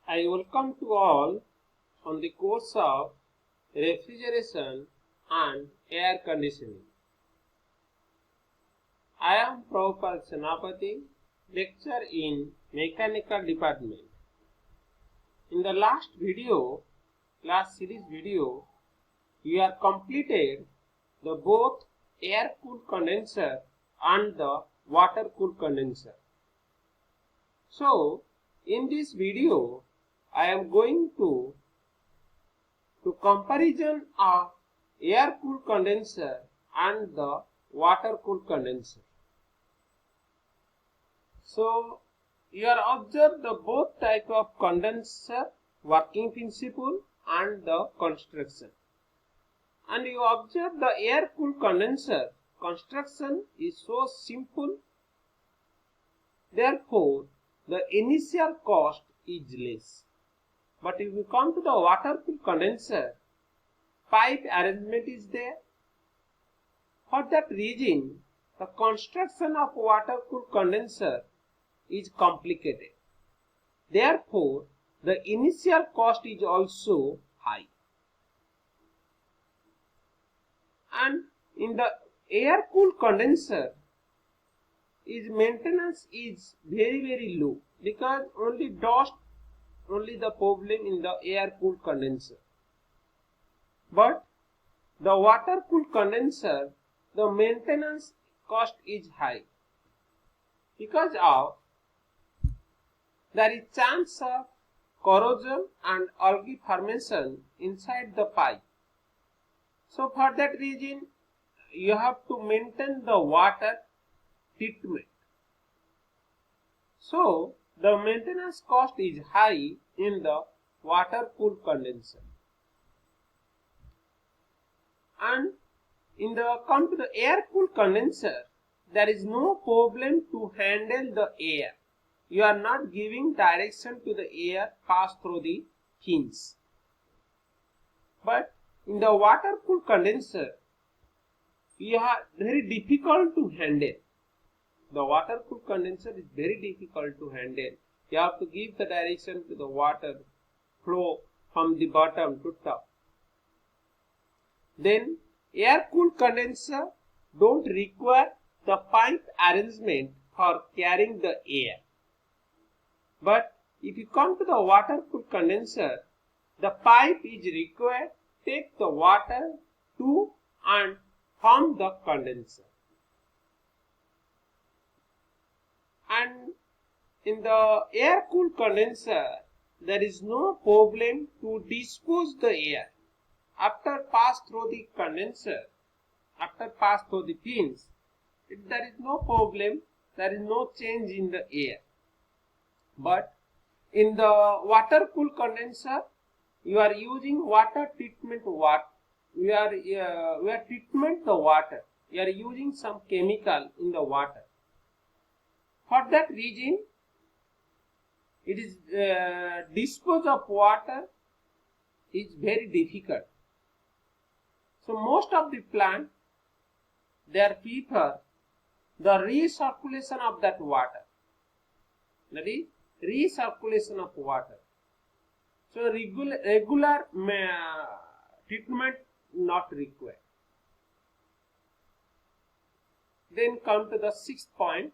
I welcome to all on the course of refrigeration and air conditioning. I am Prabhupada Senapati, lecturer in mechanical department. In the last series video, we have completed the both air cooled condenser and the water cooled condenser. So, in this video, I am going to comparison of air cooled condenser and the water cooled condenser. So, you are observe the both type of condenser working principle and the construction. And you observe the air cooled condenser construction is so simple. Therefore, the initial cost is less. But if you come to the water cooled condenser, pipe arrangement is there. For that reason, the construction of water cooled condenser is complicated. Therefore, the initial cost is also high. And in the air cooled condenser, its maintenance is very low because only the problem in the air cooled condenser. But the water cooled condenser, the maintenance cost is high because of there is chance of corrosion and algae formation inside the pipe. So for that reason, you have to maintain the water treatment. So the maintenance cost is high in the water cooled condenser. And in the come to the air cooled condenser, there is no problem to handle the air. You are not giving direction to the air pass through the fins. But in the water cooled condenser, you are very difficult to handle. The water cooled condenser is very difficult to handle. You have to give the direction to the water flow from the bottom to top. Then air cooled condenser don't require the pipe arrangement for carrying the air. But if you come to the water cooled condenser, the pipe is required to take the water to and from the condenser. And in the air cooled condenser, there is no problem to dispose the air. After pass through the condenser, after pass through the fins, there is no problem, there is no change in the air. But in the water cooled condenser, you are using water treatment we are treatment the water. You are using some chemical in the water. For that reason, it is dispose of water is very difficult. So most of the plant, they prefer the recirculation of that water. That is recirculation of water. So regular treatment not required. Then come to the sixth point.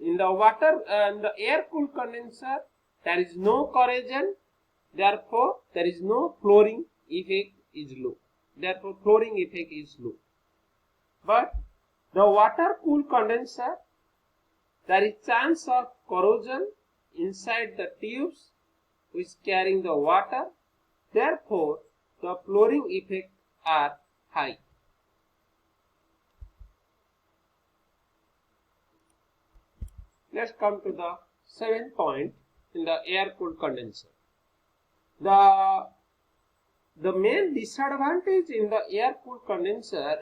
In the water and the air cooled condenser, there is no corrosion. Therefore, there is no flouring effect is low. Therefore, flouring effect is low. But the water cooled condenser, there is chance of corrosion inside the tubes which carrying the water. Therefore, the flouring effect are high. Let's come to the seventh point in the air cooled condenser. The main disadvantage in the air cooled condenser,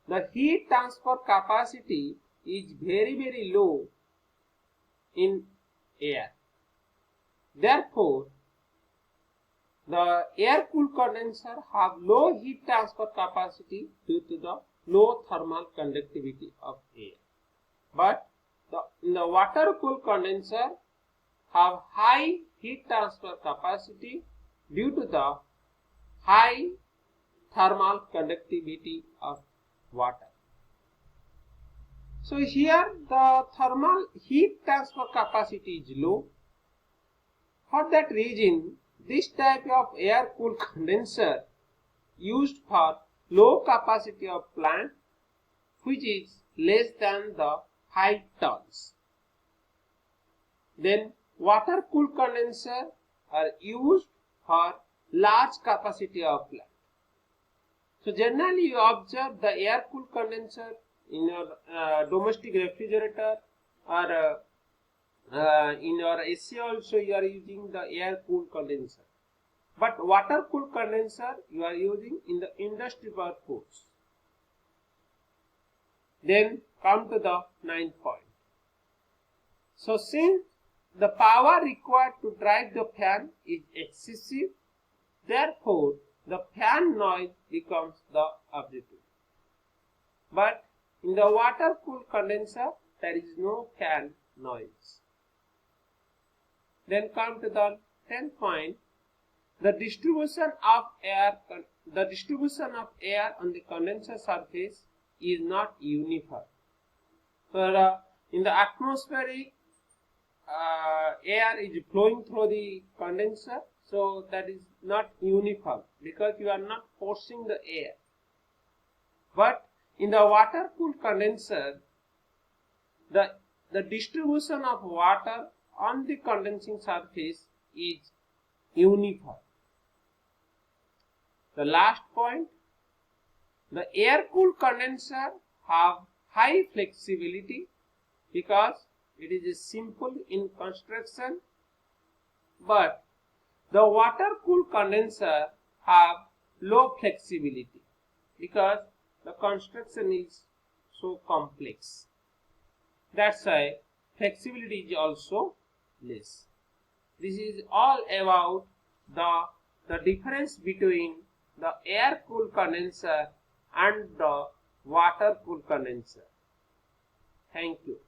the heat transfer capacity is very low in air. Therefore, the air cooled condenser have low heat transfer capacity due to the low thermal conductivity of air. But in the water cooled condenser have high heat transfer capacity due to the high thermal conductivity of water. So here the thermal heat transfer capacity is low. For that reason, this type of air-cooled condenser used for low capacity of plant which is less than the 5 tons. Then water-cooled condenser are used for large capacity of plant. So generally you observe the air-cooled condenser in your domestic refrigerator or in your AC also you are using the air-cooled condenser. But water-cooled condenser you are using in the industry purpose. Then come to the 9th point. So since the power required to drive the fan is excessive, therefore the fan noise becomes the objective. But in the water-cooled condenser there is no fan noise. Then come to the 10th point. The distribution of air on the condenser surface is not uniform. So in the atmospheric air is flowing through the condenser, so that is not uniform because you are not forcing the air. But in the water-cooled condenser, the distribution of water on the condensing surface is uniform. The last point, the air-cooled condenser have high flexibility because it is simple in construction, but the water-cooled condenser have low flexibility because the construction is so complex. That's why flexibility is also less. This is all about the difference between the air-cooled condenser and the water-cooled condenser. Thank you.